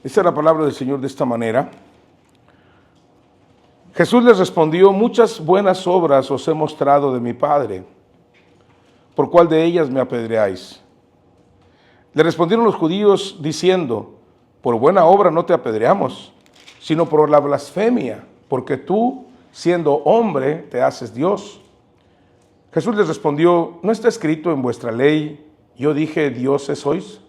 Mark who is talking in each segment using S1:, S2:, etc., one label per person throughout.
S1: Dice la palabra del Señor de esta manera. Jesús les respondió: muchas buenas obras os he mostrado de mi Padre. ¿Por cuál de ellas me apedreáis? Le respondieron los judíos diciendo: por buena obra no te apedreamos, sino por la blasfemia, porque tú, siendo hombre, te haces Dios. Jesús les respondió: ¿no está escrito en vuestra ley, yo dije dioses sois?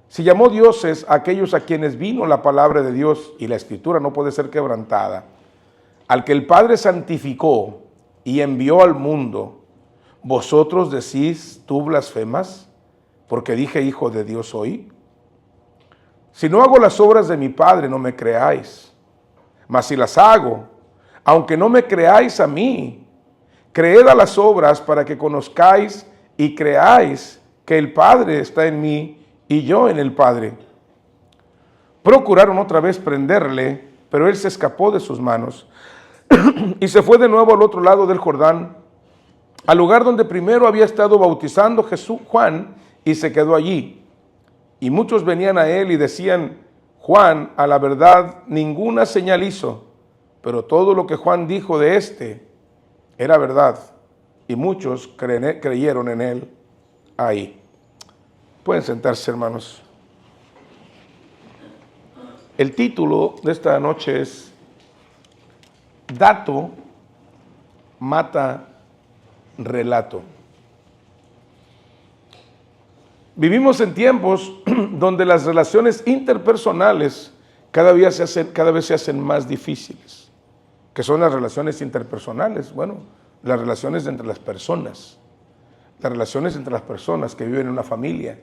S1: Si llamó dioses a aquellos a quienes vino la palabra de Dios, y la escritura no puede ser quebrantada, al que el Padre santificó y envió al mundo, ¿vosotros decís, tú blasfemas, porque dije hijo de Dios soy? Si no hago las obras de mi Padre, no me creáis. Mas si las hago, aunque no me creáis a mí, creed a las obras para que conozcáis y creáis que el Padre está en mí y yo en el Padre. Procuraron otra vez prenderle, pero él se escapó de sus manos y se fue de nuevo al otro lado del Jordán, al lugar donde primero había estado bautizando Juan, y se quedó allí. Y muchos venían a él y decían: Juan, a la verdad, ninguna señal hizo, pero todo lo que Juan dijo de éste era verdad. Y muchos creyeron en él ahí. Pueden sentarse, hermanos. El título de esta noche es: Dato mata relato. Vivimos en tiempos donde las relaciones interpersonales cada vez se hacen más difíciles. ¿Qué son las relaciones interpersonales? Bueno, las relaciones entre las personas. Las relaciones entre las personas que viven en una familia.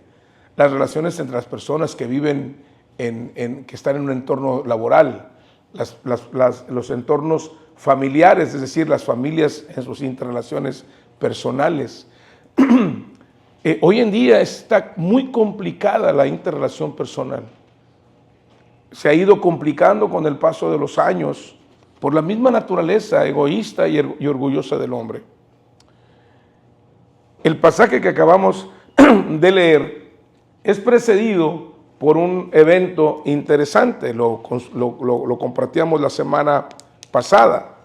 S1: Las relaciones entre las personas que viven que están en un entorno laboral. Los entornos familiares, es decir, las familias en sus interrelaciones personales. Hoy en día está muy complicada la interrelación personal. Se ha ido complicando con el paso de los años por la misma naturaleza egoísta y orgullosa del hombre. El pasaje que acabamos de leer es precedido por un evento interesante, lo compartíamos la semana pasada.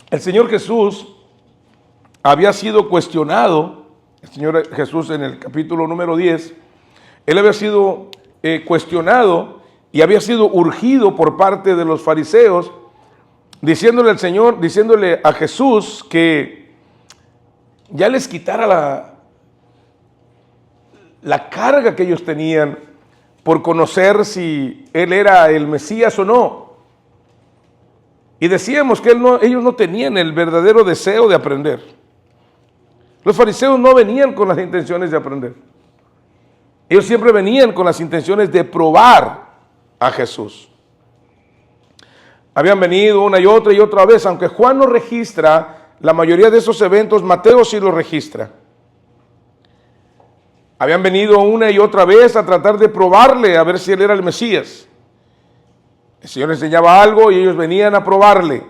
S1: El Señor Jesús había sido cuestionado, el Señor Jesús en el capítulo número 10, Él había sido cuestionado y había sido urgido por parte de los fariseos, diciéndole a Jesús que ya les quitara la carga que ellos tenían por conocer si Él era el Mesías o no. Y decíamos que ellos no tenían el verdadero deseo de aprender. Los fariseos no venían con las intenciones de aprender. Ellos siempre venían con las intenciones de probar a Jesús. Habían venido una y otra vez, aunque Juan no registra la mayoría de esos eventos, Mateo sí lo registra. Habían venido una y otra vez a tratar de probarle, a ver si él era el Mesías. El Señor enseñaba algo y ellos venían a probarle.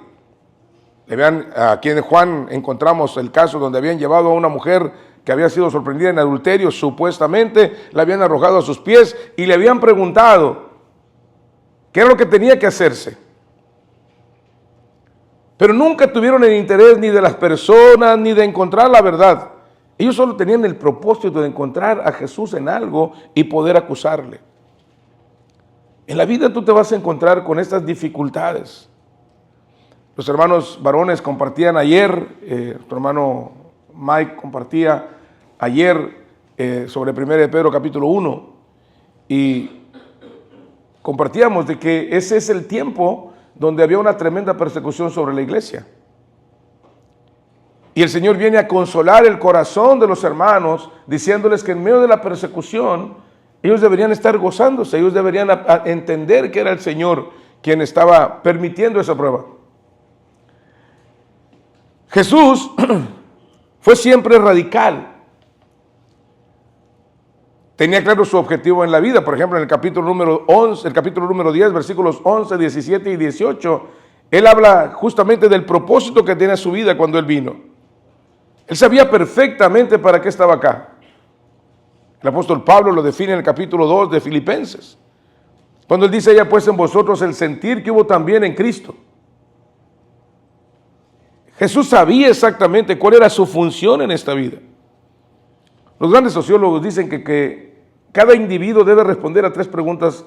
S1: Aquí en Juan encontramos el caso donde habían llevado a una mujer que había sido sorprendida en adulterio, supuestamente la habían arrojado a sus pies y le habían preguntado qué era lo que tenía que hacerse. Pero nunca tuvieron el interés ni de las personas ni de encontrar la verdad. Ellos solo tenían el propósito de encontrar a Jesús en algo y poder acusarle. En la vida tú te vas a encontrar con estas dificultades. Los hermanos varones compartían ayer, tu hermano Mike compartía ayer sobre 1 de Pedro capítulo 1 y compartíamos de que ese es el tiempo donde había una tremenda persecución sobre la iglesia. Y el Señor viene a consolar el corazón de los hermanos, diciéndoles que en medio de la persecución ellos deberían estar gozándose, ellos deberían entender que era el Señor quien estaba permitiendo esa prueba. Jesús fue siempre radical. Tenía claro su objetivo en la vida. Por ejemplo, en el capítulo número 10, versículos 11, 17 y 18, Él habla justamente del propósito que tenía su vida cuando Él vino. Él sabía perfectamente para qué estaba acá. El apóstol Pablo lo define en el capítulo 2 de Filipenses, cuando él dice: haya pues en vosotros el sentir que hubo también en Cristo. Jesús sabía exactamente cuál era su función en esta vida. Los grandes sociólogos dicen que cada individuo debe responder a 3 preguntas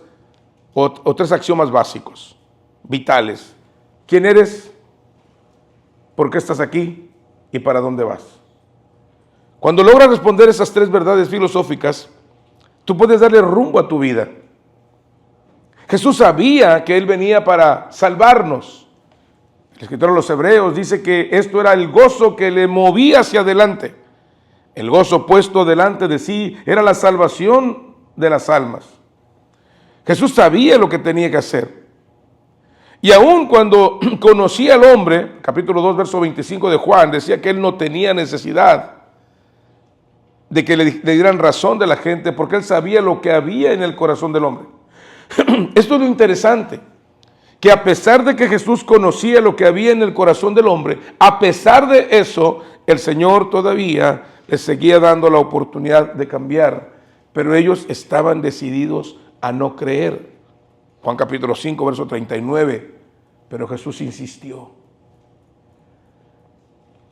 S1: o 3 axiomas básicos, vitales. ¿Quién eres? ¿Por qué estás aquí? ¿Y para dónde vas? Cuando logras responder esas 3 verdades filosóficas, tú puedes darle rumbo a tu vida. Jesús sabía que Él venía para salvarnos. El escritor de los Hebreos dice que esto era el gozo que le movía hacia adelante. El gozo puesto delante de sí era la salvación de las almas. Jesús sabía lo que tenía que hacer. Y aun cuando conocía al hombre, capítulo 2, verso 25 de Juan, decía que Él no tenía necesidad de que le dieran razón de la gente, porque Él sabía lo que había en el corazón del hombre. Esto es lo interesante, que a pesar de que Jesús conocía lo que había en el corazón del hombre, a pesar de eso, el Señor todavía les seguía dando la oportunidad de cambiar, pero ellos estaban decididos a no creer. Juan capítulo 5, verso 39, pero Jesús insistió.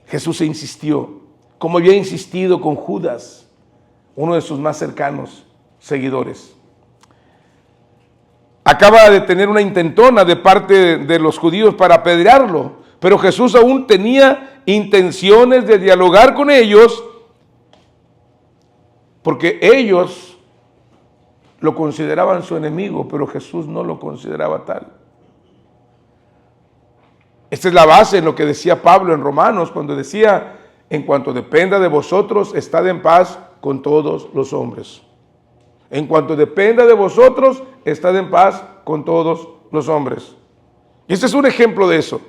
S1: Jesús insistió, como había insistido con Judas, uno de sus más cercanos seguidores. Acaba de tener una intentona de parte de los judíos para apedrearlo, pero Jesús aún tenía intenciones de dialogar con ellos, porque ellos lo consideraban su enemigo, pero Jesús no lo consideraba tal. Esta es la base en lo que decía Pablo en Romanos, cuando decía: en cuanto dependa de vosotros, estad en paz con todos los hombres. En cuanto dependa de vosotros, estad en paz con todos los hombres. Y este es un ejemplo de eso.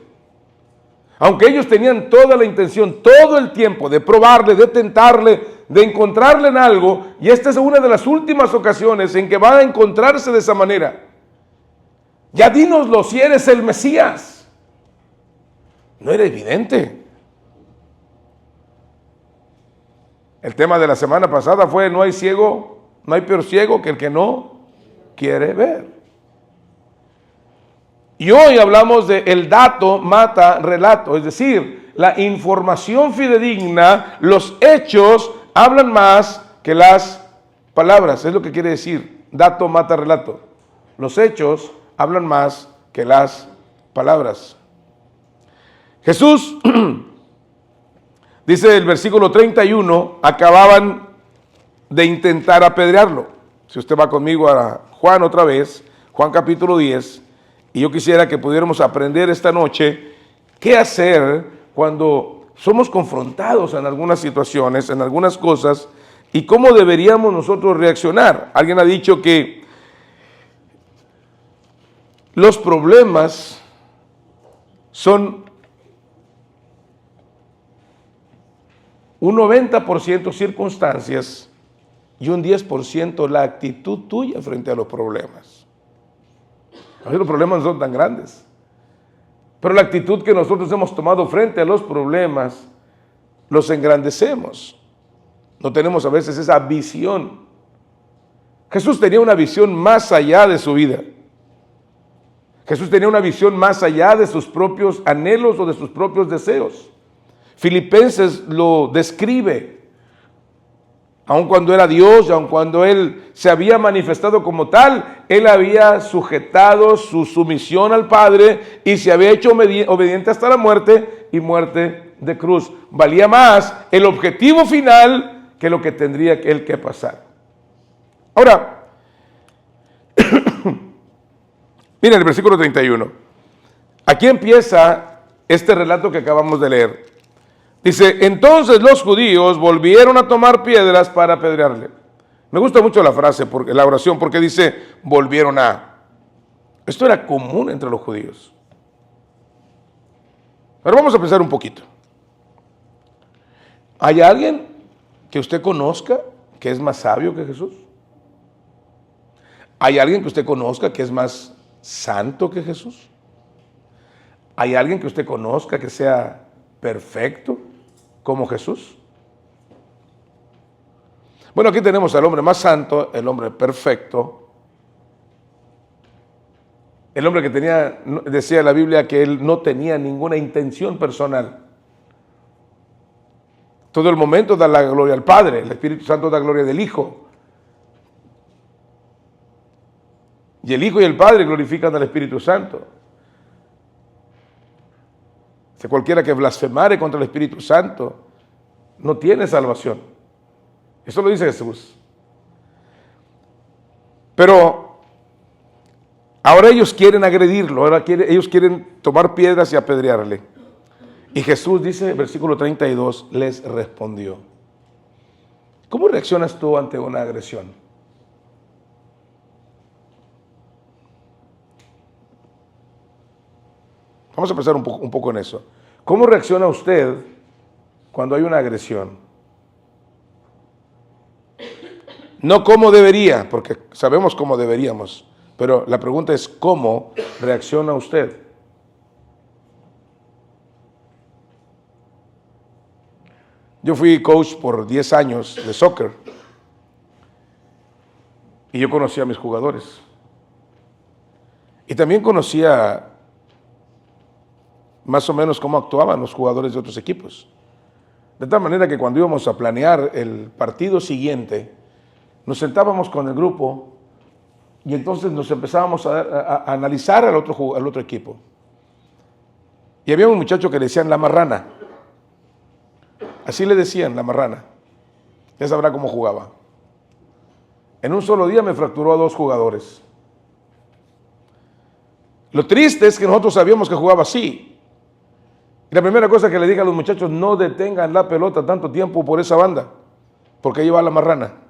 S1: Aunque ellos tenían toda la intención, todo el tiempo, de probarle, de tentarle, de encontrarle en algo, y esta es una de las últimas ocasiones en que van a encontrarse de esa manera. Ya dínoslo, si eres el Mesías. No era evidente. El tema de la semana pasada fue: no hay ciego, no hay peor ciego que el que no quiere ver. Y hoy hablamos de el dato mata relato, es decir, la información fidedigna, los hechos hablan más que las palabras. Es lo que quiere decir, dato mata relato. Los hechos hablan más que las palabras. Jesús, dice el versículo 31, acababan de intentar apedrearlo. Si usted va conmigo a Juan otra vez, Juan capítulo 10, y yo quisiera que pudiéramos aprender esta noche qué hacer cuando somos confrontados en algunas situaciones, en algunas cosas, y cómo deberíamos nosotros reaccionar. Alguien ha dicho que los problemas son un 90% circunstancias y un 10% la actitud tuya frente a los problemas. A veces los problemas no son tan grandes, pero la actitud que nosotros hemos tomado frente a los problemas los engrandecemos. No tenemos a veces esa visión. Jesús tenía una visión más allá de su vida. Jesús tenía una visión más allá de sus propios anhelos o de sus propios deseos. Filipenses lo describe. Aun cuando era Dios, aun cuando Él se había manifestado como tal, Él había sujetado su sumisión al Padre y se había hecho obediente hasta la muerte y muerte de cruz. Valía más el objetivo final que lo que tendría Él que pasar. Ahora, miren el versículo 31. Aquí empieza este relato que acabamos de leer. Dice: entonces los judíos volvieron a tomar piedras para apedrearle. Me gusta mucho la frase, la oración, porque dice volvieron a. Esto era común entre los judíos. Pero vamos a pensar un poquito. ¿Hay alguien que usted conozca que es más sabio que Jesús? ¿Hay alguien que usted conozca que es más santo que Jesús? ¿Hay alguien que usted conozca que sea perfecto como Jesús? Bueno, aquí tenemos al hombre más santo, el hombre perfecto, el hombre que tenía, decía la Biblia, que él no tenía ninguna intención personal. Todo el momento da la gloria al Padre, el Espíritu Santo da gloria del Hijo. Y el Hijo y el Padre glorifican al Espíritu Santo. Si cualquiera que blasfemare contra el Espíritu Santo no tiene salvación. Eso lo dice Jesús. Pero ahora ellos quieren agredirlo, ellos quieren tomar piedras y apedrearle. Y Jesús dice, versículo 32, les respondió. ¿Cómo reaccionas tú ante una agresión? Vamos a pensar un poco en eso. ¿Cómo reacciona usted cuando hay una agresión? No cómo debería, porque sabemos cómo deberíamos, pero la pregunta es ¿cómo reacciona usted? Yo fui coach por 10 años de soccer y yo conocía a mis jugadores. Y también conocía más o menos cómo actuaban los jugadores de otros equipos. De tal manera que cuando íbamos a planear el partido siguiente, nos sentábamos con el grupo y entonces nos empezábamos a analizar al otro equipo. Y había un muchacho que le decían la marrana. Así le decían, la marrana. Ya sabrá cómo jugaba. En un solo día me fracturó a 2 jugadores. Lo triste es que nosotros sabíamos que jugaba así. Y la primera cosa que le dije a los muchachos, no detengan la pelota tanto tiempo por esa banda, porque ahí va la marrana.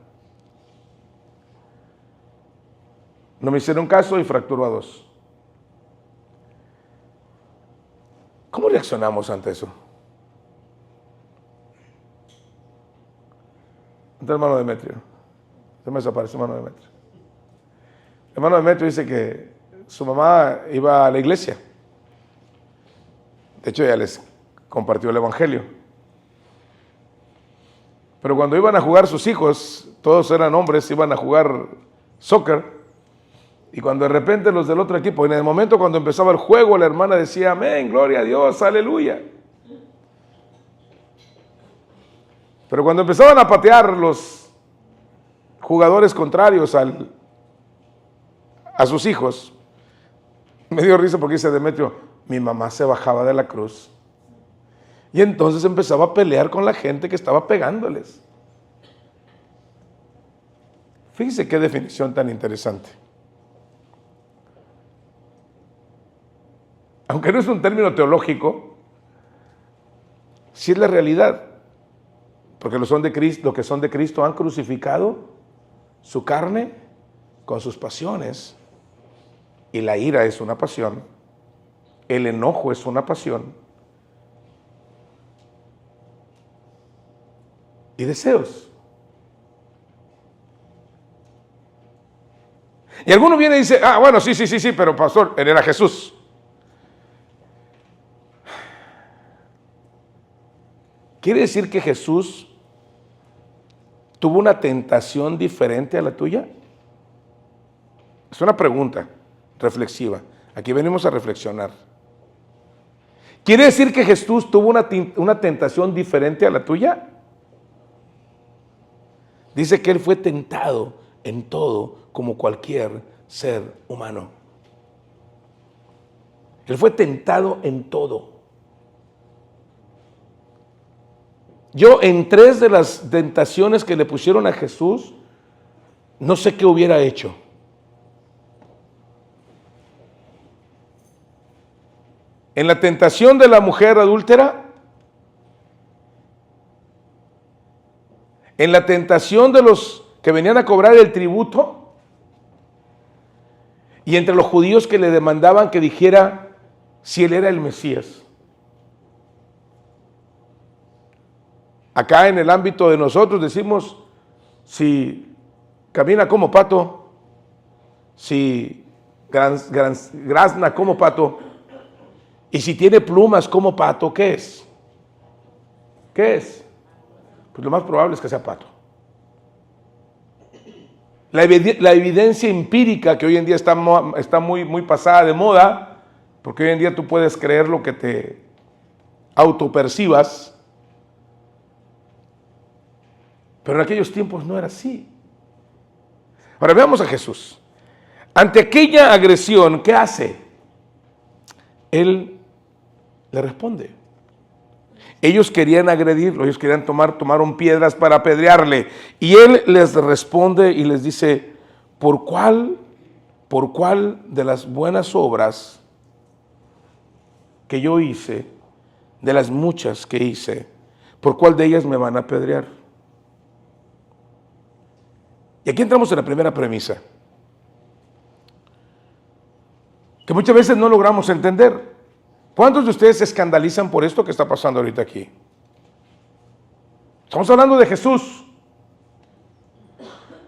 S1: No me hicieron caso y fracturó a 2. ¿Cómo reaccionamos ante eso? Ante el hermano Demetrio. Se me desaparece el hermano Demetrio. El hermano Demetrio dice que su mamá iba a la iglesia. De hecho, ya les compartió el evangelio. Pero cuando iban a jugar sus hijos, todos eran hombres, iban a jugar soccer. Y cuando de repente los del otro equipo, en el momento cuando empezaba el juego, la hermana decía, amén, gloria a Dios, aleluya. Pero cuando empezaban a patear los jugadores contrarios a sus hijos, me dio risa porque dice Demetrio, mi mamá se bajaba de la cruz y entonces empezaba a pelear con la gente que estaba pegándoles. Fíjense qué definición tan interesante. Aunque no es un término teológico, sí es la realidad. Porque los que son de Cristo han crucificado su carne con sus pasiones. Y la ira es una pasión. El enojo es una pasión. Y deseos. Y alguno viene y dice, bueno, sí, pero pastor, él era Jesús. ¿Quiere decir que Jesús tuvo una tentación diferente a la tuya? Es una pregunta reflexiva. Aquí venimos a reflexionar. ¿Quiere decir que Jesús tuvo una tentación diferente a la tuya? Dice que Él fue tentado en todo como cualquier ser humano. Él fue tentado en todo. Yo en 3 de las tentaciones que le pusieron a Jesús, no sé qué hubiera hecho. En la tentación de la mujer adúltera, en la tentación de los que venían a cobrar el tributo, y entre los judíos que le demandaban que dijera si él era el Mesías. Acá en el ámbito de nosotros decimos, si camina como pato, si grazna como pato, y si tiene plumas como pato, ¿qué es? ¿Qué es? Pues lo más probable es que sea pato. La evidencia empírica que hoy en día está muy pasada de moda, porque hoy en día tú puedes creer lo que te autopercibas, pero en aquellos tiempos no era así. Ahora veamos a Jesús. Ante aquella agresión, ¿qué hace? Él le responde. Ellos querían agredirlo, ellos querían tomaron piedras para apedrearle. Y él les responde y les dice, ¿por cuál de las buenas obras que yo hice, de las muchas que hice, por cuál de ellas me van a apedrear? Y aquí entramos en la primera premisa, que muchas veces no logramos entender. ¿Cuántos de ustedes se escandalizan por esto que está pasando ahorita aquí? Estamos hablando de Jesús.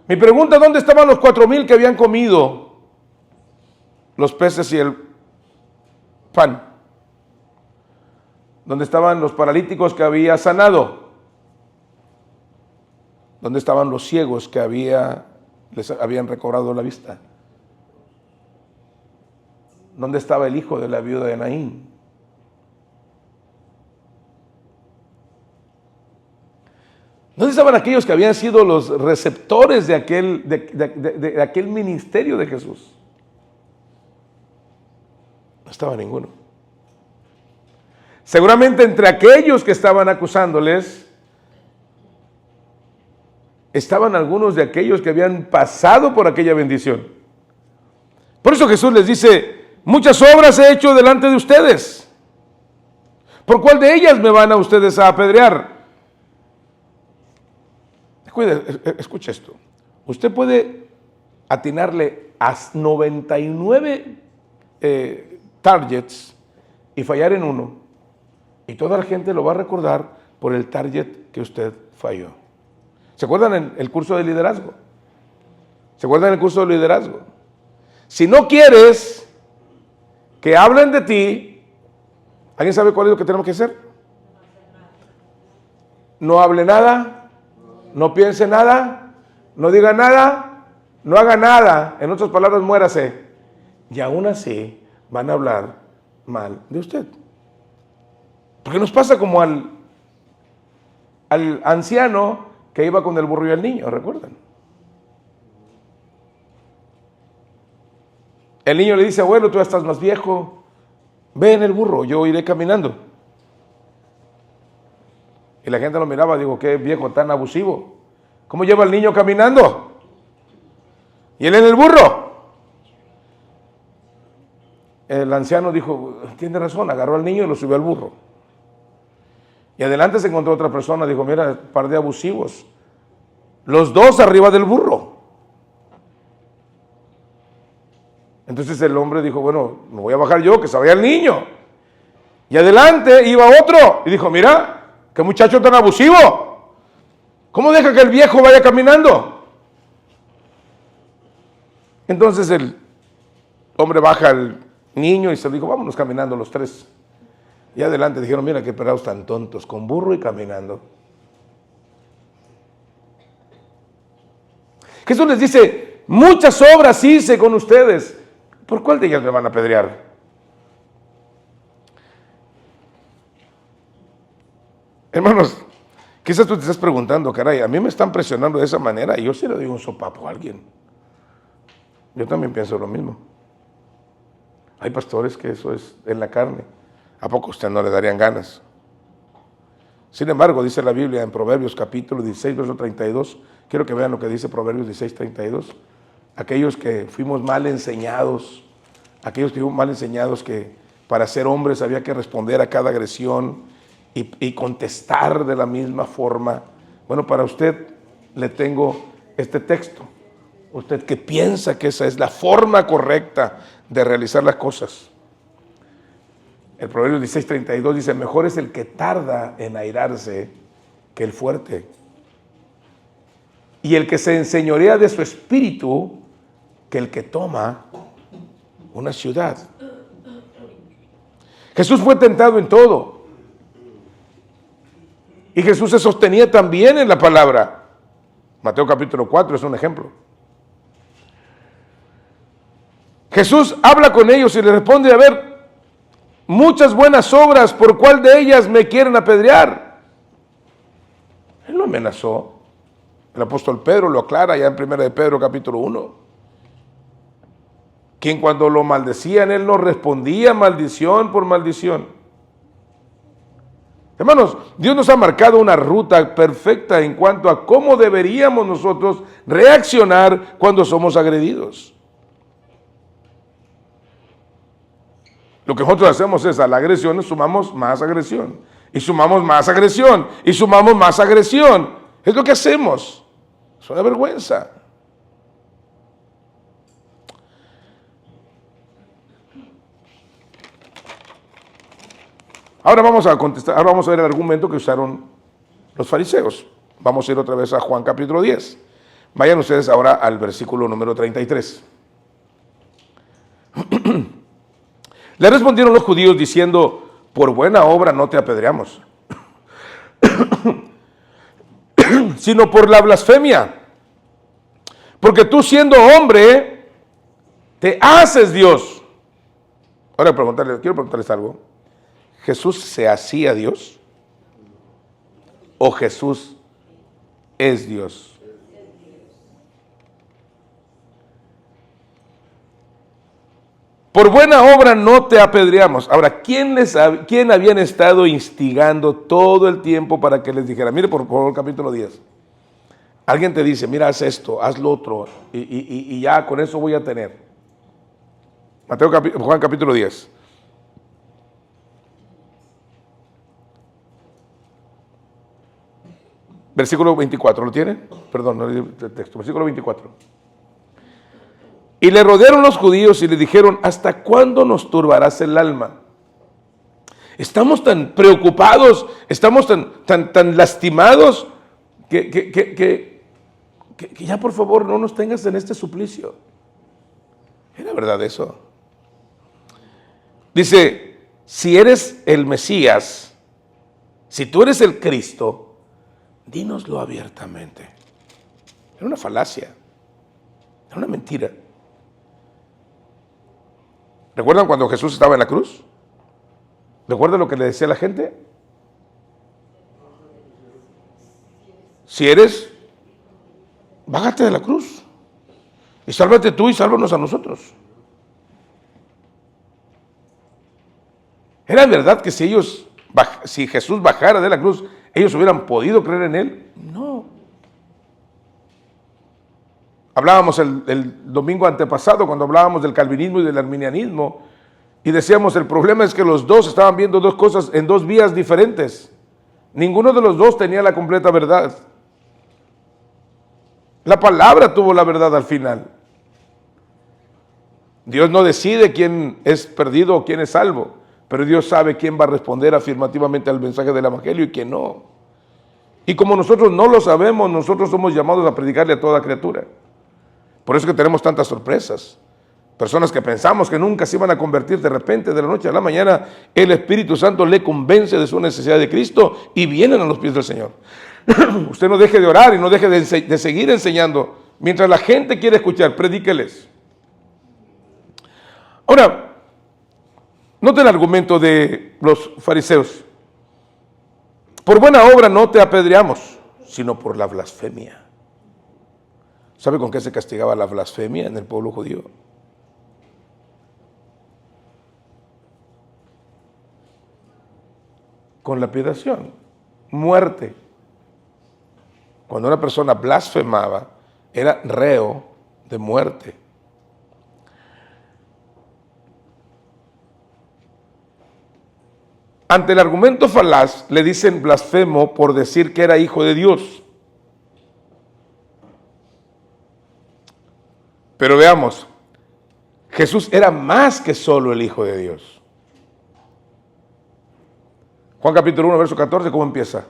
S1: Mi pregunta, ¿dónde estaban los 4,000 que habían comido los peces y el pan? ¿Dónde estaban los paralíticos que había sanado? ¿Dónde estaban los ciegos que les habían recobrado la vista? ¿Dónde estaba el hijo de la viuda de Naín? ¿Dónde estaban aquellos que habían sido los receptores de aquel ministerio de Jesús? No estaba ninguno. Seguramente entre aquellos que estaban acusándoles, estaban algunos de aquellos que habían pasado por aquella bendición. Por eso Jesús les dice, muchas obras he hecho delante de ustedes. ¿Por cuál de ellas me van a ustedes a apedrear? Escucha esto. Usted puede atinarle a 99 targets y fallar en uno. Y toda la gente lo va a recordar por el target que usted falló. ¿Se acuerdan en el curso de liderazgo? ¿Se acuerdan el curso de liderazgo? Si no quieres que hablen de ti, ¿alguien sabe cuál es lo que tenemos que hacer? No hable nada. No piense nada, no diga nada, no haga nada. En otras palabras, muérase. Y aún así van a hablar mal de usted. Porque nos pasa como al anciano que iba con el burro y el niño, ¿recuerdan? El niño le dice, abuelo, tú ya estás más viejo, ve en el burro, yo iré caminando. Y la gente lo miraba, digo, qué viejo tan abusivo. ¿Cómo lleva el niño caminando? Y él en el burro. El anciano dijo, tiene razón, agarró al niño y lo subió al burro. Y adelante se encontró otra persona, dijo, mira, par de abusivos. Los dos arriba del burro. Entonces el hombre dijo, bueno, me voy a bajar yo, que se vaya el niño. Y adelante iba otro y dijo, mira, qué muchacho tan abusivo. ¿Cómo deja que el viejo vaya caminando? Entonces el hombre baja al niño y se dijo, vámonos caminando los tres. Y adelante dijeron, mira qué pelados tan tontos, con burro y caminando. Jesús les dice, muchas obras hice con ustedes. ¿Por cuál de ellas me van a apedrear? Hermanos, quizás tú te estás preguntando, caray, a mí me están presionando de esa manera y yo sí le doy un sopapo a alguien. Yo también pienso lo mismo. Hay pastores que eso es en la carne. ¿A poco a usted no le darían ganas? Sin embargo, dice la Biblia en Proverbios capítulo 16, verso 32, quiero que vean lo que dice Proverbios 16, 32, aquellos que fuimos mal enseñados, que para ser hombres había que responder a cada agresión y contestar de la misma forma. Bueno, para usted le tengo este texto. Usted que piensa que esa es la forma correcta de realizar las cosas. El Proverbio 16:32 dice, mejor es el que tarda en airarse que el fuerte. Y el que se enseñorea de su espíritu que el que toma una ciudad. Jesús fue tentado en todo. Y Jesús se sostenía también en la palabra. Mateo capítulo 4 es un ejemplo. Jesús habla con ellos y les responde, a ver, muchas buenas obras, ¿por cuál de ellas me quieren apedrear? Él no amenazó. El apóstol Pedro lo aclara ya en 1 de Pedro capítulo 1. Quien cuando lo maldecían, él no respondía maldición por maldición. Hermanos, Dios nos ha marcado una ruta perfecta en cuanto a cómo deberíamos nosotros reaccionar cuando somos agredidos. Lo que nosotros hacemos es a la agresión sumamos más agresión, y sumamos más agresión, y sumamos más agresión. Es lo que hacemos. Es una vergüenza. Ahora vamos a contestar, ahora vamos a ver el argumento que usaron los fariseos. Vamos a ir otra vez a Juan capítulo 10. Vayan ustedes ahora al versículo número 33. Le respondieron los judíos diciendo, por buena obra no te apedreamos, sino por la blasfemia. Porque tú siendo hombre, te haces Dios. Ahora quiero preguntarles algo. ¿Jesús se hacía Dios? ¿O Jesús es Dios? Por buena obra no te apedreamos. Ahora, ¿quién habían estado instigando todo el tiempo para que les dijera? Mire por favor el capítulo 10. Alguien te dice, mira, haz esto, haz lo otro, y ya con eso voy a tener. Juan capítulo 10. Versículo 24, ¿lo tiene? Perdón, no el texto, versículo 24. Y le rodearon los judíos y le dijeron, ¿hasta cuándo nos turbarás el alma? Estamos tan preocupados, estamos tan lastimados, que ya por favor no nos tengas en este suplicio. ¿Era verdad eso? Dice, si eres el Mesías, si tú eres el Cristo, dínoslo abiertamente. Era una falacia, era una mentira. ¿Recuerdan cuando Jesús estaba en la cruz? ¿Recuerdan lo que le decía a la gente? Si eres, bájate de la cruz y sálvate tú y sálvanos a nosotros. ¿Era verdad que si Jesús bajara de la cruz, ellos hubieran podido creer en él? No. Hablábamos el domingo antepasado cuando hablábamos del calvinismo y del arminianismo y decíamos el problema es que los dos estaban viendo dos cosas en dos vías diferentes. Ninguno de los dos tenía la completa verdad. La palabra tuvo la verdad al final. Dios no decide quién es perdido o quién es salvo, pero Dios sabe quién va a responder afirmativamente al mensaje del evangelio y quién no. Y como nosotros no lo sabemos, nosotros somos llamados a predicarle a toda criatura. Por eso es que tenemos tantas sorpresas. Personas que pensamos que nunca se iban a convertir, de repente, de la noche a la mañana, el Espíritu Santo le convence de su necesidad de Cristo y vienen a los pies del Señor. Usted no deje de orar y no deje de seguir enseñando. Mientras la gente quiere escuchar, predíqueles. Ahora, noten el argumento de los fariseos. Por buena obra no te apedreamos, sino por la blasfemia. ¿Sabe con qué se castigaba la blasfemia en el pueblo judío? Con lapidación, muerte. Cuando una persona blasfemaba, era reo de muerte. Ante el argumento falaz, le dicen blasfemo por decir que era hijo de Dios. Pero veamos, Jesús era más que solo el Hijo de Dios. Juan capítulo 1, verso 14, ¿cómo empieza?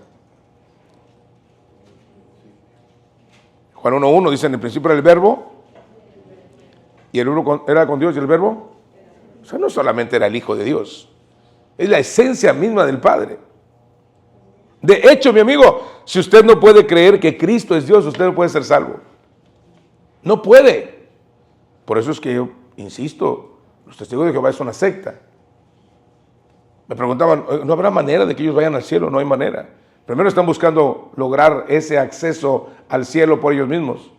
S1: Juan 1:1 dice, en el principio era el verbo, y el verbo era con Dios y el verbo. O sea, no solamente era el Hijo de Dios, es la esencia misma del Padre. De hecho, mi amigo, si usted no puede creer que Cristo es Dios, usted no puede ser salvo. No puede. Por eso es que yo insisto, los testigos de Jehová es una secta. Me preguntaban, ¿no habrá manera de que ellos vayan al cielo? No hay manera. Primero están buscando lograr ese acceso al cielo por ellos mismos.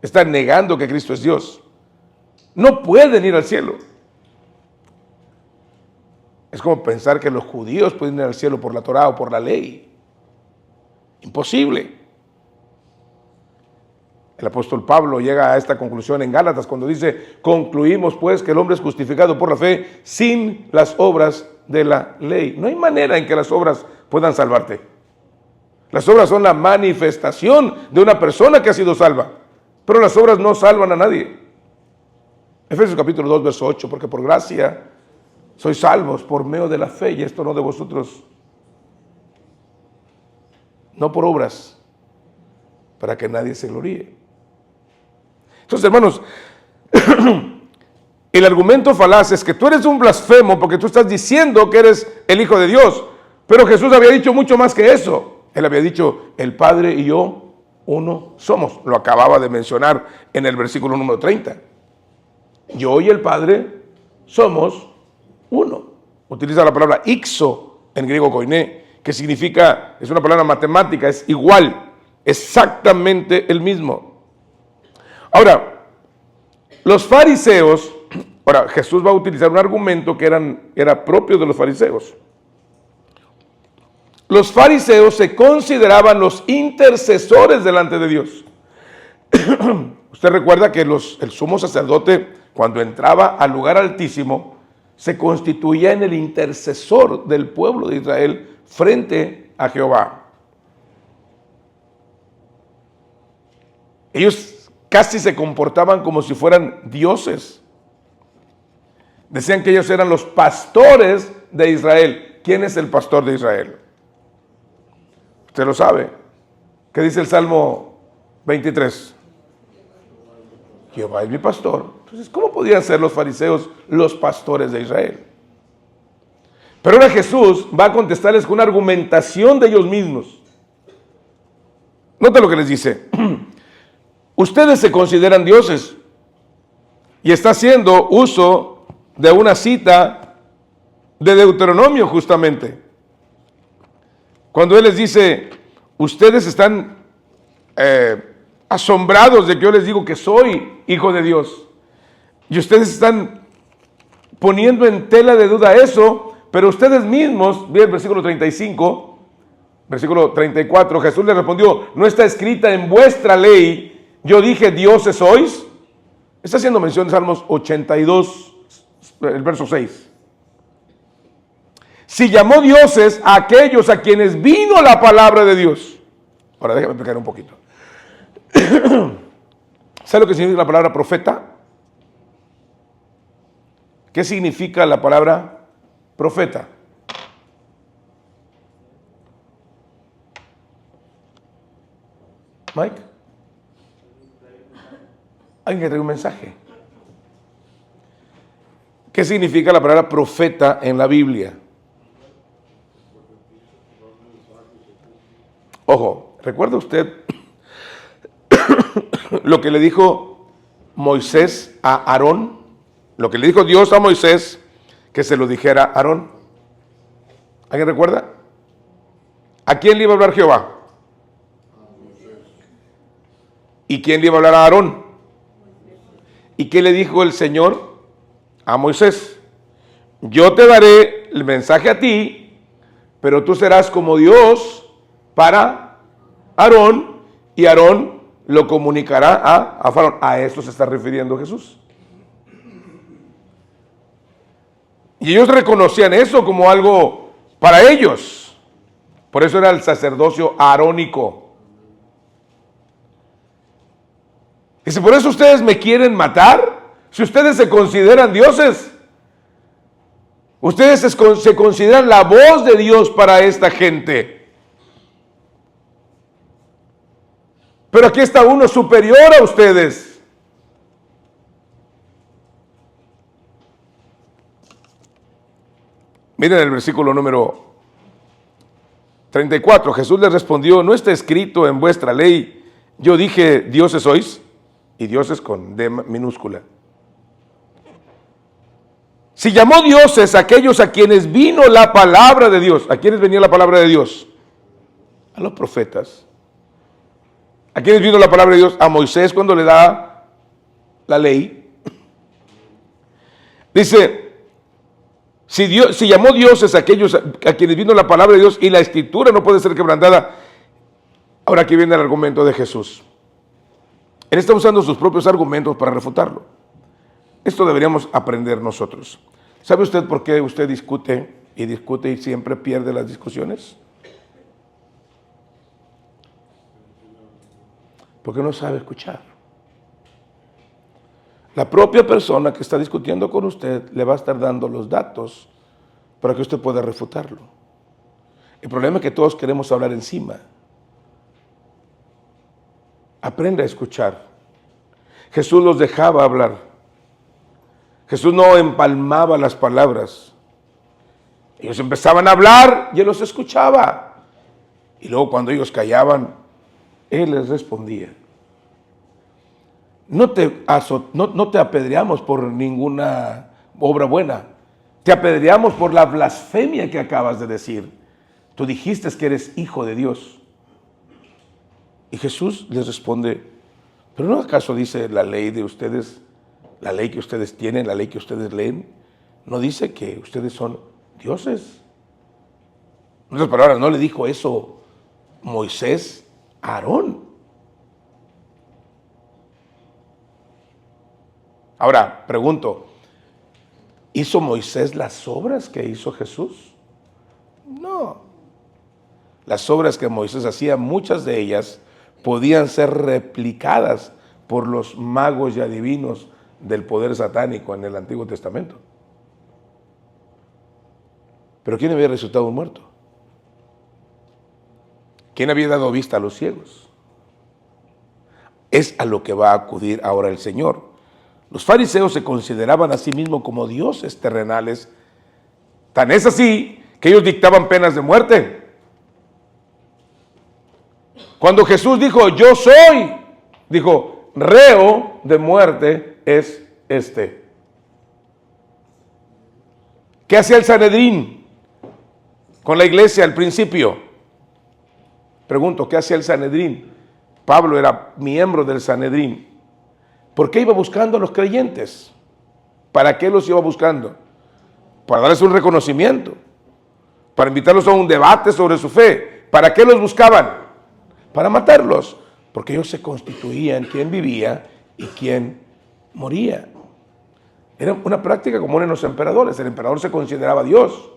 S1: Están negando que Cristo es Dios. No pueden ir al cielo. Es como pensar que los judíos pueden ir al cielo por la Torá o por la ley. Imposible. El apóstol Pablo llega a esta conclusión en Gálatas cuando dice, concluimos pues que el hombre es justificado por la fe sin las obras de la ley. No hay manera en que las obras puedan salvarte. Las obras son la manifestación de una persona que ha sido salva, pero las obras no salvan a nadie. Efesios capítulo 2, verso 8, porque por gracia sois salvos por medio de la fe, y esto no de vosotros, no por obras, para que nadie se gloríe. Entonces, hermanos, el argumento falaz es que tú eres un blasfemo porque tú estás diciendo que eres el Hijo de Dios, pero Jesús había dicho mucho más que eso. Él había dicho, el Padre y yo uno somos. Lo acababa de mencionar en el versículo número 30. Yo y el Padre somos uno. Utiliza la palabra ixo en griego koiné, que significa, es una palabra matemática, es igual, exactamente el mismo. Ahora, los fariseos, ahora Jesús va a utilizar un argumento que era propio de los fariseos. Los fariseos se consideraban los intercesores delante de Dios. Usted recuerda que el sumo sacerdote, cuando entraba al lugar altísimo, se constituía en el intercesor del pueblo de Israel frente a Jehová. Ellos casi se comportaban como si fueran dioses. Decían que ellos eran los pastores de Israel. ¿Quién es el pastor de Israel? Usted lo sabe. ¿Qué dice el Salmo 23? Jehová es mi pastor. Entonces, ¿cómo podían ser los fariseos los pastores de Israel? Pero ahora Jesús va a contestarles con una argumentación de ellos mismos. Nota lo que les dice. Ustedes se consideran dioses y está haciendo uso de una cita de Deuteronomio justamente. Cuando él les dice, ustedes están asombrados de que yo les digo que soy hijo de Dios. Y ustedes están poniendo en tela de duda eso, pero ustedes mismos, bien el versículo 35, versículo 34, Jesús les respondió, ¿no está escrita en vuestra ley, yo dije dioses sois? Está haciendo mención de Salmos 82, el verso 6. Si llamó dioses a aquellos a quienes vino la palabra de Dios. Ahora déjame explicar un poquito. ¿Sabe lo que significa la palabra profeta? ¿Qué significa la palabra profeta? Mike. Alguien que trae un mensaje. ¿Qué significa la palabra profeta en la Biblia? Ojo, ¿recuerda usted lo que le dijo Moisés a Aarón? Lo que le dijo Dios a Moisés, que se lo dijera a Aarón. ¿Alguien recuerda? ¿A quién le iba a hablar Jehová? ¿Y quién le iba a hablar a Aarón? ¿Y qué le dijo el Señor a Moisés? Yo te daré el mensaje a ti, pero tú serás como Dios para Aarón, y Aarón lo comunicará a Faraón. A esto se está refiriendo Jesús. Y ellos reconocían eso como algo para ellos. Por eso era el sacerdocio arónico. Dice, por eso ustedes me quieren matar. Si ustedes se consideran dioses, ustedes se consideran la voz de Dios para esta gente. Pero aquí está uno superior a ustedes. Miren el versículo número 34. Jesús les respondió, ¿no está escrito en vuestra ley, yo dije, dioses sois? Y dioses con D minúscula. Si llamó dioses a aquellos a quienes vino la palabra de Dios. ¿A quiénes venía la palabra de Dios? A los profetas. ¿A quiénes vino la palabra de Dios? A Moisés cuando le da la ley. Dice, si llamó dioses a aquellos a quienes vino la palabra de Dios y la escritura no puede ser quebrantada. Ahora aquí viene el argumento de Jesús. Él está usando sus propios argumentos para refutarlo. Esto deberíamos aprender nosotros. ¿Sabe usted por qué usted discute y siempre pierde las discusiones? Porque no sabe escuchar. La propia persona que está discutiendo con usted le va a estar dando los datos para que usted pueda refutarlo. El problema es que todos queremos hablar encima. Aprende a escuchar. Jesús los dejaba hablar. Jesús no empalmaba las palabras. Ellos empezaban a hablar y Él los escuchaba. Y luego cuando ellos callaban, Él les respondía. No te apedreamos por ninguna obra buena. Te apedreamos por la blasfemia que acabas de decir. Tú dijiste que eres hijo de Dios. Y Jesús les responde, ¿pero no acaso dice la ley de ustedes, la ley que ustedes tienen, la ley que ustedes leen, no dice que ustedes son dioses? En otras palabras, ¿no le dijo eso Moisés a Aarón? Ahora, pregunto, ¿hizo Moisés las obras que hizo Jesús? No. Las obras que Moisés hacía, muchas de ellas podían ser replicadas por los magos y adivinos del poder satánico en el Antiguo Testamento. Pero ¿quién había resucitado un muerto? ¿Quién había dado vista a los ciegos? Es a lo que va a acudir ahora el Señor. Los fariseos se consideraban a sí mismos como dioses terrenales. Tan es así que ellos dictaban penas de muerte. Cuando Jesús dijo, yo soy, dijo, reo de muerte es este. ¿Qué hacía el Sanedrín con la iglesia al principio? Pregunto, ¿qué hacía el Sanedrín? Pablo era miembro del Sanedrín. ¿Por qué iba buscando a los creyentes? ¿Para qué los iba buscando? Para darles un reconocimiento, para invitarlos a un debate sobre su fe. ¿Para qué los buscaban? Para matarlos, porque ellos se constituían quién vivía y quién moría. Era una práctica común en los emperadores. El emperador se consideraba Dios.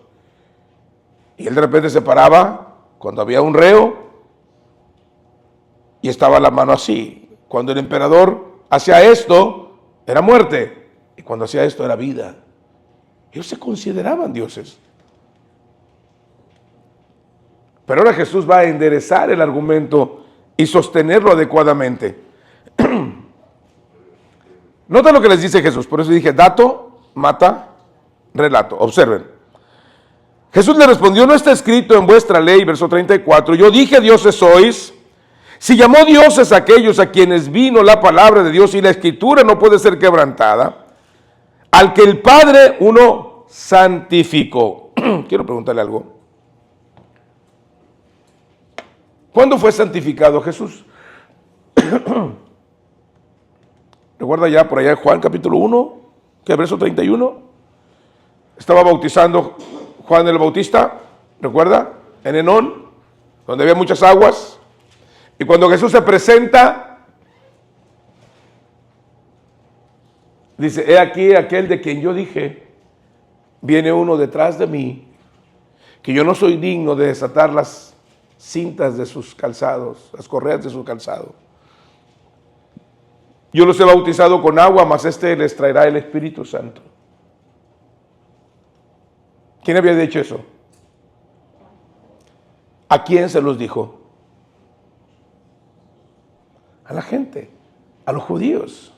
S1: Y él de repente se paraba cuando había un reo y estaba la mano así. Cuando el emperador hacía esto, era muerte. Y cuando hacía esto, era vida. Ellos se consideraban dioses. Pero ahora Jesús va a enderezar el argumento y sostenerlo adecuadamente. Nota lo que les dice Jesús. Por eso dije, dato, mata, relato. Observen. Jesús le respondió, no está escrito en vuestra ley, verso 34, yo dije dioses sois. Si llamó dioses a aquellos a quienes vino la palabra de Dios y la escritura no puede ser quebrantada, al que el Padre uno santificó. Quiero preguntarle algo. ¿Cuándo fue santificado Jesús? Recuerda ya por allá en Juan capítulo 1, que verso 31. Estaba bautizando Juan el Bautista, ¿recuerda? En Enón, donde había muchas aguas. Y cuando Jesús se presenta, dice, he aquí aquel de quien yo dije, viene uno detrás de mí, que yo no soy digno de desatar las cintas de sus calzados, las correas de su calzado. Yo los he bautizado con agua, mas este les traerá el Espíritu Santo. ¿Quién había dicho eso? ¿A quién se los dijo? A la gente, a los judíos.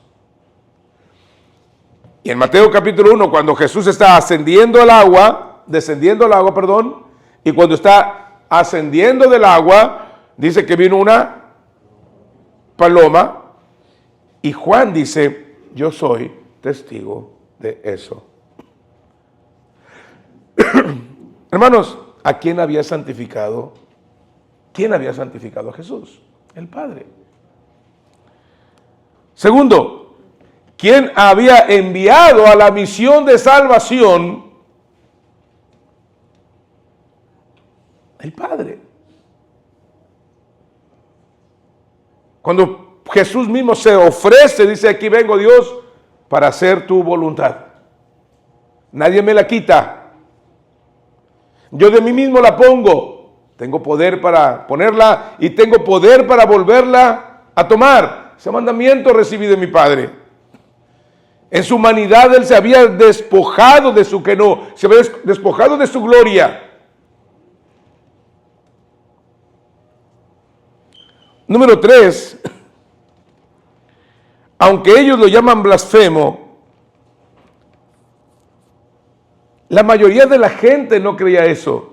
S1: Y en Mateo capítulo 1, cuando Jesús está descendiendo al agua, y cuando está ascendiendo del agua, dice que vino una paloma, y Juan dice, yo soy testigo de eso. Hermanos, ¿a quién había santificado? ¿Quién había santificado a Jesús? El Padre. Segundo, ¿quién había enviado a la misión de salvación? El Padre. Cuando Jesús mismo se ofrece, dice, aquí vengo Dios para hacer tu voluntad. Nadie me la quita. Yo de mí mismo la pongo. Tengo poder para ponerla y tengo poder para volverla a tomar. Ese mandamiento recibí de mi Padre. En su humanidad Él se había despojado de su se había despojado de su gloria. Número 3, aunque ellos lo llaman blasfemo, la mayoría de la gente no creía eso.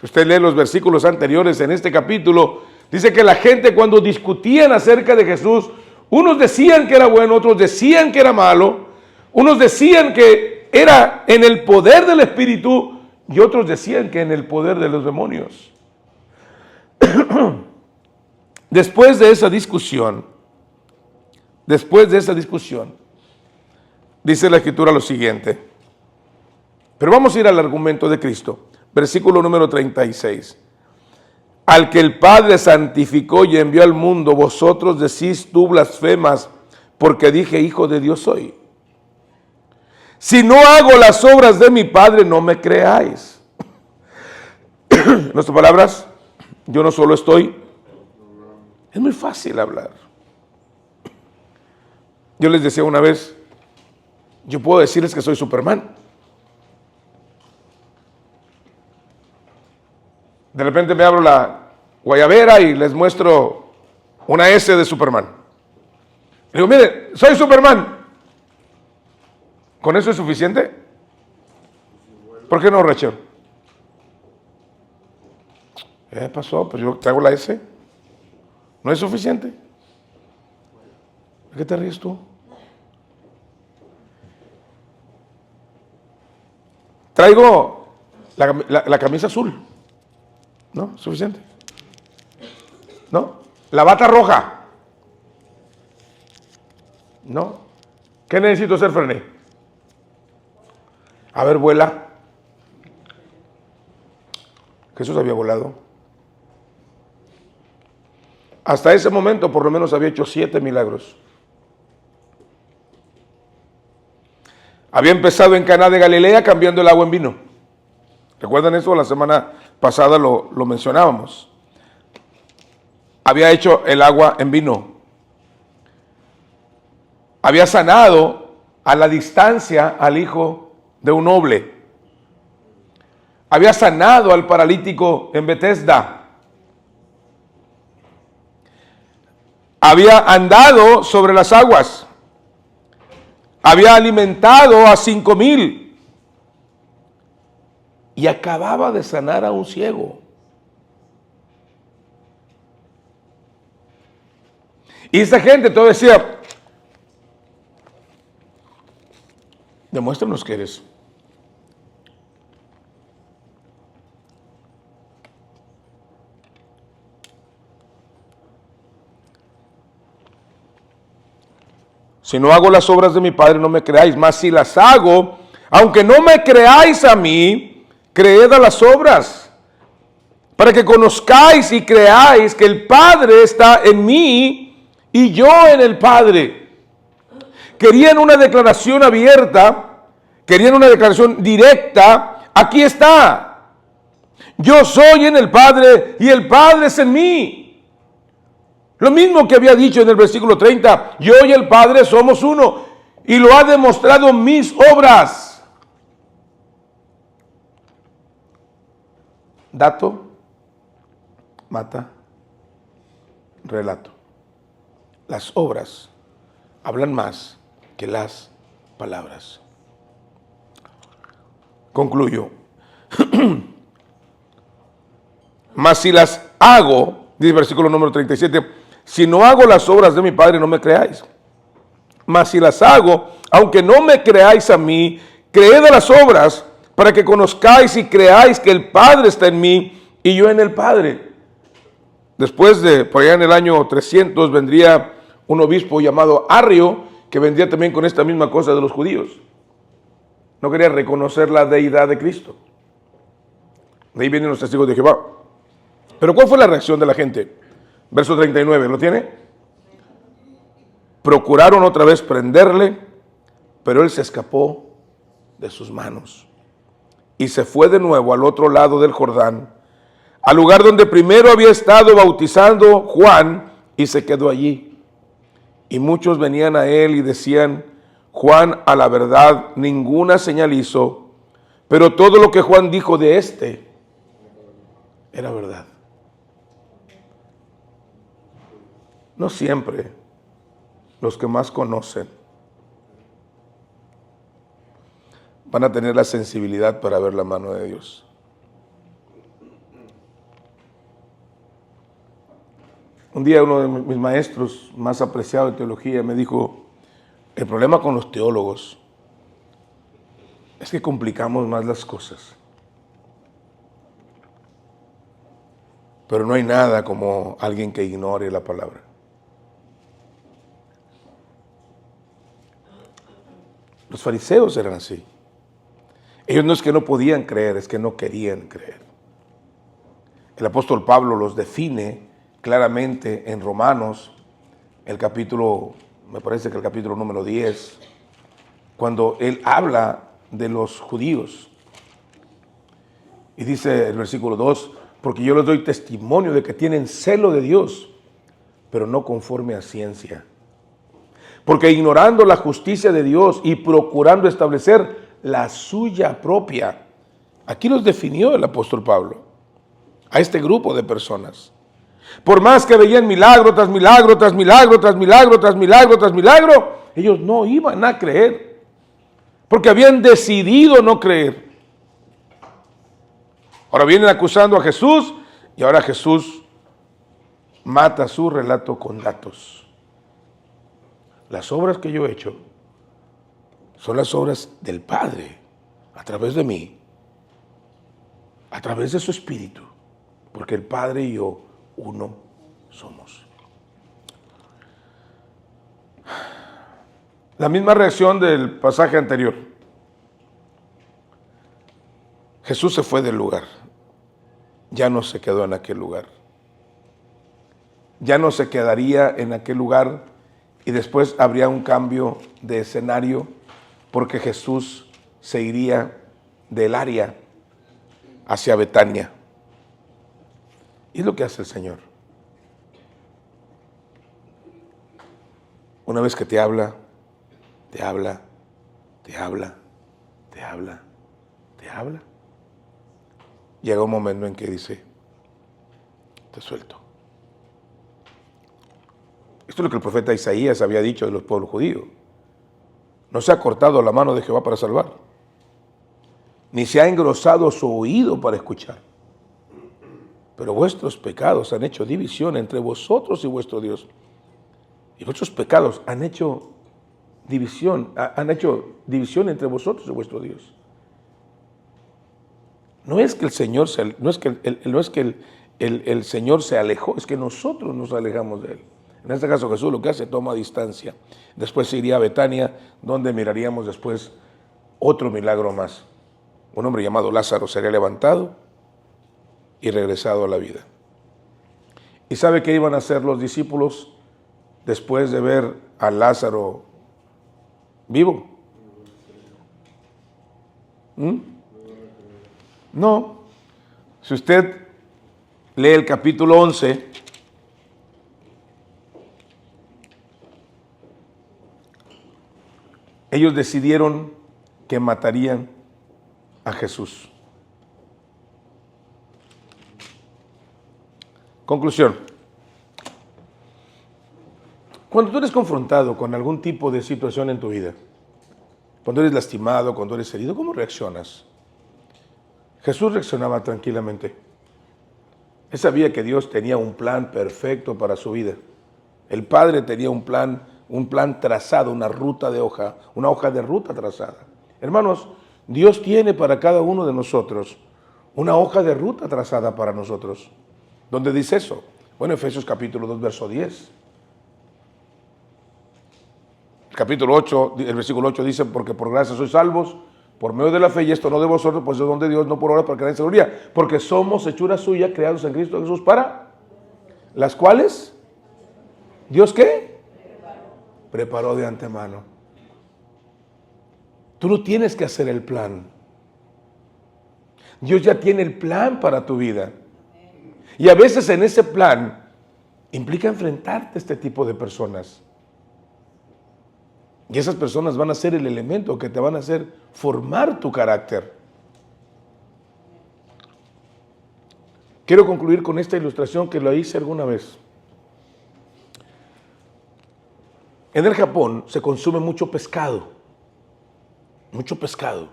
S1: Si usted lee los versículos anteriores en este capítulo, dice que la gente cuando discutían acerca de Jesús, unos decían que era bueno, otros decían que era malo, unos decían que era en el poder del Espíritu y otros decían que en el poder de los demonios. Después de esa discusión, dice la Escritura lo siguiente. Pero vamos a ir al argumento de Cristo. Versículo número 36. Al que el Padre santificó y envió al mundo, vosotros decís, tú blasfemas, porque dije, Hijo de Dios soy. Si no hago las obras de mi Padre, no me creáis. En otras palabras, yo no solo estoy. Es muy fácil hablar. Yo les decía una vez, yo puedo decirles que soy Superman. De repente me abro la guayabera y les muestro una S de Superman. Le digo, mire, soy Superman. ¿Con eso es suficiente? ¿Por qué no, Rachel? ¿Qué pasó? Pues yo traigo la S. ¿No es suficiente? ¿De qué te ríes tú? Traigo la camisa azul. ¿No? ¿Suficiente? ¿No? La bata roja. ¿No? ¿Qué necesito hacer, Frené? A ver, vuela. Jesús había volado. Hasta ese momento, por lo menos, había hecho 7 milagros. Había empezado en Caná de Galilea cambiando el agua en vino. ¿Recuerdan eso? La semana pasada lo mencionábamos. Había hecho el agua en vino. Había sanado a la distancia al hijo de un noble. Había sanado al paralítico en Betesda. Había andado sobre las aguas. Había alimentado a 5,000. Y acababa de sanar a un ciego. Y esa gente todo decía, demuéstranos que eres. Si no hago las obras de mi Padre, no me creáis. Mas si las hago, aunque no me creáis a mí, creed a las obras, para que conozcáis y creáis que el Padre está en mí y yo en el Padre. Querían una declaración abierta, querían una declaración directa. Aquí está. Yo soy en el Padre y el Padre es en mí. Lo mismo que había dicho en el versículo 30, yo y el Padre somos uno, y lo ha demostrado mis obras. Dato mata relato. Las obras hablan más que las palabras. Concluyo. Mas si las hago, dice el versículo número 37, si no hago las obras de mi Padre, no me creáis. Mas si las hago, aunque no me creáis a mí, creed a las obras para que conozcáis y creáis que el Padre está en mí y yo en el Padre. Después de, por allá en el año 300, vendría un obispo llamado Arrio, que vendría también con esta misma cosa de los judíos. No quería reconocer la deidad de Cristo. De ahí vienen los testigos de Jehová. Pero ¿cuál fue la reacción de la gente? Verso 39, ¿lo tiene? Procuraron otra vez prenderle, pero él se escapó de sus manos y se fue de nuevo al otro lado del Jordán, al lugar donde primero había estado bautizando Juan, y se quedó allí. Y muchos venían a él y decían: Juan a la verdad ninguna señal hizo, pero todo lo que Juan dijo de éste era verdad. No siempre los que más conocen van a tener la sensibilidad para ver la mano de Dios. Un día uno de mis maestros más apreciados de teología me dijo: el problema con los teólogos es que complicamos más las cosas. Pero no hay nada como alguien que ignore la palabra. Los fariseos eran así. Ellos no es que no podían creer, es que no querían creer. El apóstol Pablo los define claramente en Romanos, el capítulo, me parece que el capítulo número 10, cuando él habla de los judíos. Y dice el versículo 2, porque yo les doy testimonio de que tienen celo de Dios, pero no conforme a ciencia. Porque ignorando la justicia de Dios y procurando establecer la suya propia. Aquí los definió el apóstol Pablo, a este grupo de personas. Por más que veían milagro tras milagro, tras milagro, tras milagro, tras milagro, tras milagro, ellos no iban a creer, porque habían decidido no creer. Ahora vienen acusando a Jesús, y ahora Jesús mata su relato con datos. Las obras que yo he hecho son las obras del Padre, a través de mí, a través de su Espíritu, porque el Padre y yo uno somos. La misma reacción del pasaje anterior. Jesús se fue del lugar, ya no se quedó en aquel lugar, ya no se quedaría en aquel lugar, y después habría un cambio de escenario, porque Jesús se iría del área hacia Betania. Y es lo que hace el Señor. Una vez que te habla, te habla, te habla, te habla, te habla. Llega un momento en que dice: te suelto. Esto es lo que el profeta Isaías había dicho de los pueblos judíos. No se ha cortado la mano de Jehová para salvar, ni se ha engrosado su oído para escuchar. Pero vuestros pecados han hecho división entre vosotros y vuestro Dios. Y vuestros pecados han hecho división entre vosotros y vuestro Dios. No es que el Señor el Señor se alejó, es que nosotros nos alejamos de Él. En este caso Jesús lo que hace, toma distancia. Después se iría a Betania, donde miraríamos después otro milagro más. Un hombre llamado Lázaro sería levantado y regresado a la vida. ¿Y sabe qué iban a hacer los discípulos después de ver a Lázaro vivo? No. Si usted lee el capítulo 11, ellos decidieron que matarían a Jesús. Conclusión. Cuando tú eres confrontado con algún tipo de situación en tu vida, cuando eres lastimado, cuando eres herido, ¿cómo reaccionas? Jesús reaccionaba tranquilamente. Él sabía que Dios tenía un plan perfecto para su vida. El Padre tenía un plan trazado, una hoja de ruta trazada. Hermanos, Dios tiene para cada uno de nosotros una hoja de ruta trazada para nosotros. ¿Dónde dice eso? Bueno, Efesios capítulo 2, verso 10. El capítulo 8, el versículo 8 dice, porque por gracia sois salvos, por medio de la fe, y esto no de vosotros, pues es don de Dios, no por obras para que nadie se gloríe, porque somos hechura suya, creados en Cristo Jesús para las cuales, ¿Dios qué? Preparó de antemano. Tú no tienes que hacer el plan. Dios ya tiene el plan para tu vida. Y a veces en ese plan implica enfrentarte a este tipo de personas. Y esas personas van a ser el elemento que te van a hacer formar tu carácter. Quiero concluir con esta ilustración que lo hice alguna vez. En el Japón se consume mucho pescado. Mucho pescado.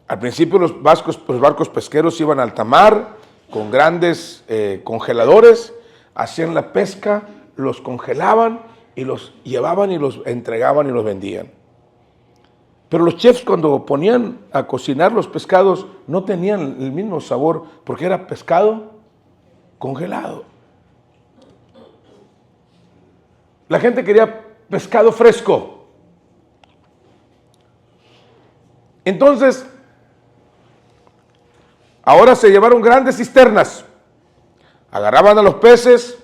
S1: Al principio los barcos pesqueros iban al alta mar con grandes congeladores, hacían la pesca, los congelaban y los llevaban y los entregaban y los vendían. Pero los chefs cuando ponían a cocinar los pescados no tenían el mismo sabor porque era pescado congelado. La gente quería pescado fresco. Entonces, ahora se llevaron grandes cisternas. Agarraban a los peces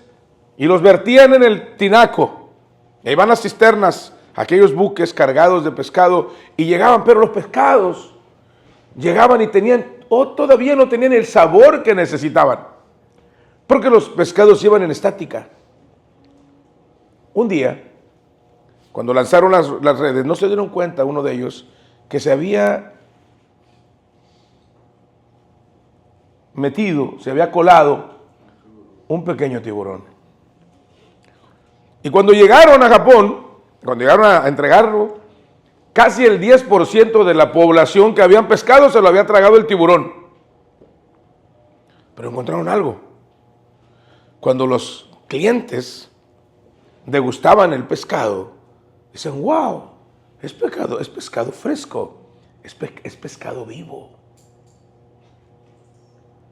S1: y los vertían en el tinaco. Y ahí van las cisternas, aquellos buques cargados de pescado, y llegaban, pero los pescados llegaban y todavía no tenían el sabor que necesitaban, porque los pescados iban en estática. Un día, cuando lanzaron las redes, no se dieron cuenta uno de ellos que se había colado un pequeño tiburón. Y cuando llegaron a Japón, cuando llegaron a entregarlo, casi el 10% de la población que habían pescado se lo había tragado el tiburón. Pero encontraron algo. Cuando los clientes degustaban el pescado, dicen, wow, es pescado fresco, es pescado vivo.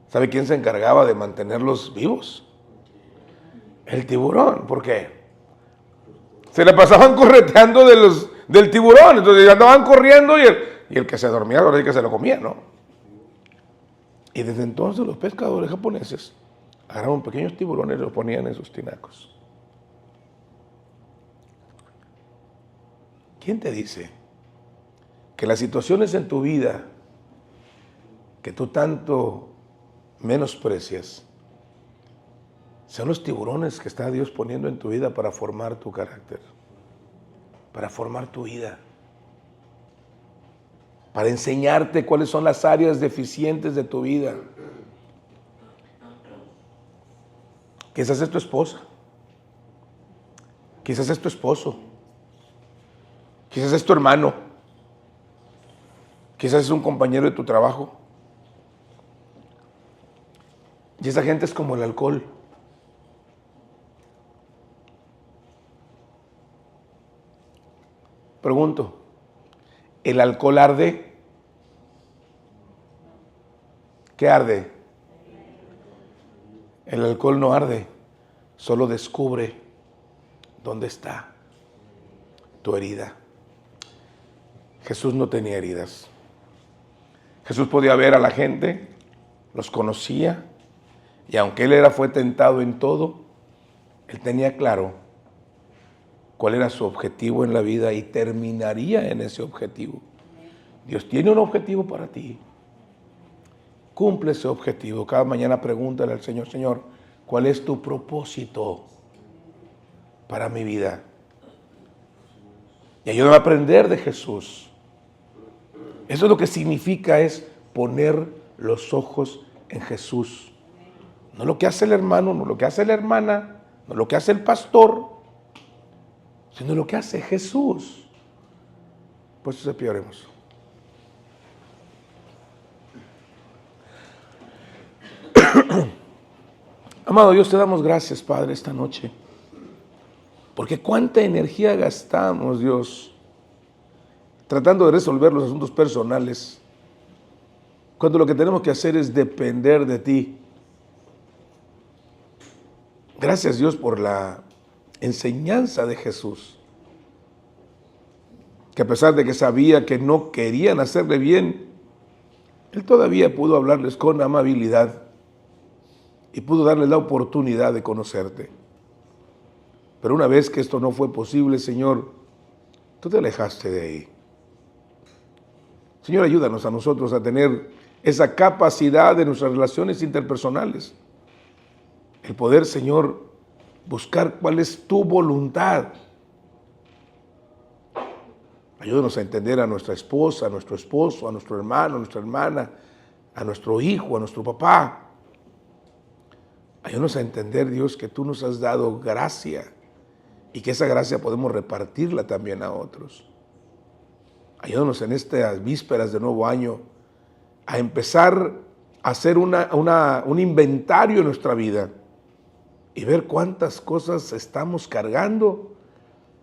S1: ¿Sabe quién se encargaba de mantenerlos vivos? El tiburón. ¿Por qué? Se le pasaban correteando del tiburón, entonces andaban corriendo y el que se dormía, ahora sí que se lo comía, ¿no? Y desde entonces los pescadores japoneses agarraban pequeños tiburones y los ponían en sus tinacos. ¿Quién te dice que las situaciones en tu vida que tú tanto menosprecias son los tiburones que está Dios poniendo en tu vida para formar tu carácter, para formar tu vida, para enseñarte cuáles son las áreas deficientes de tu vida? Quizás es tu esposa, quizás es tu esposo, quizás es tu hermano, quizás es un compañero de tu trabajo. Y esa gente es como el alcohol. Pregunto, ¿el alcohol arde? ¿Qué arde? El alcohol no arde, solo descubre dónde está tu herida. Jesús no tenía heridas. Jesús podía ver a la gente, los conocía, y aunque él fue tentado en todo, él tenía claro cuál era su objetivo en la vida y terminaría en ese objetivo. Dios tiene un objetivo para ti. Cumple ese objetivo. Cada mañana pregúntale al Señor, Señor, ¿cuál es tu propósito para mi vida? Y ayúdame a aprender de Jesús. Eso es lo que significa, es poner los ojos en Jesús. No lo que hace el hermano, no lo que hace la hermana, no lo que hace el pastor, sino lo que hace Jesús. Pues se oremos. Amado Dios, te damos gracias, Padre, esta noche. Porque cuánta energía gastamos, Dios, tratando de resolver los asuntos personales, cuando lo que tenemos que hacer es depender de ti. Gracias, Dios, por la enseñanza de Jesús, que a pesar de que sabía que no querían hacerle bien, Él todavía pudo hablarles con amabilidad y pudo darles la oportunidad de conocerte. Pero una vez que esto no fue posible, Señor, tú te alejaste de ahí. Señor, ayúdanos a nosotros a tener esa capacidad de nuestras relaciones interpersonales. El poder, Señor, buscar cuál es tu voluntad. Ayúdanos a entender a nuestra esposa, a nuestro esposo, a nuestro hermano, a nuestra hermana, a nuestro hijo, a nuestro papá. Ayúdanos a entender, Dios, que tú nos has dado gracia y que esa gracia podemos repartirla también a otros. Ayúdanos en estas vísperas de nuevo año a empezar a hacer un inventario en nuestra vida y ver cuántas cosas estamos cargando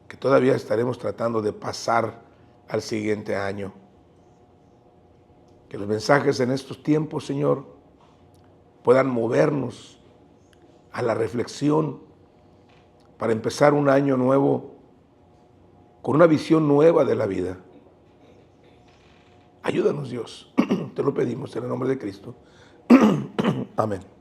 S1: que todavía estaremos tratando de pasar al siguiente año. Que los mensajes en estos tiempos, Señor, puedan movernos a la reflexión para empezar un año nuevo con una visión nueva de la vida. Ayúdanos, Dios. Te lo pedimos en el nombre de Cristo. Amén.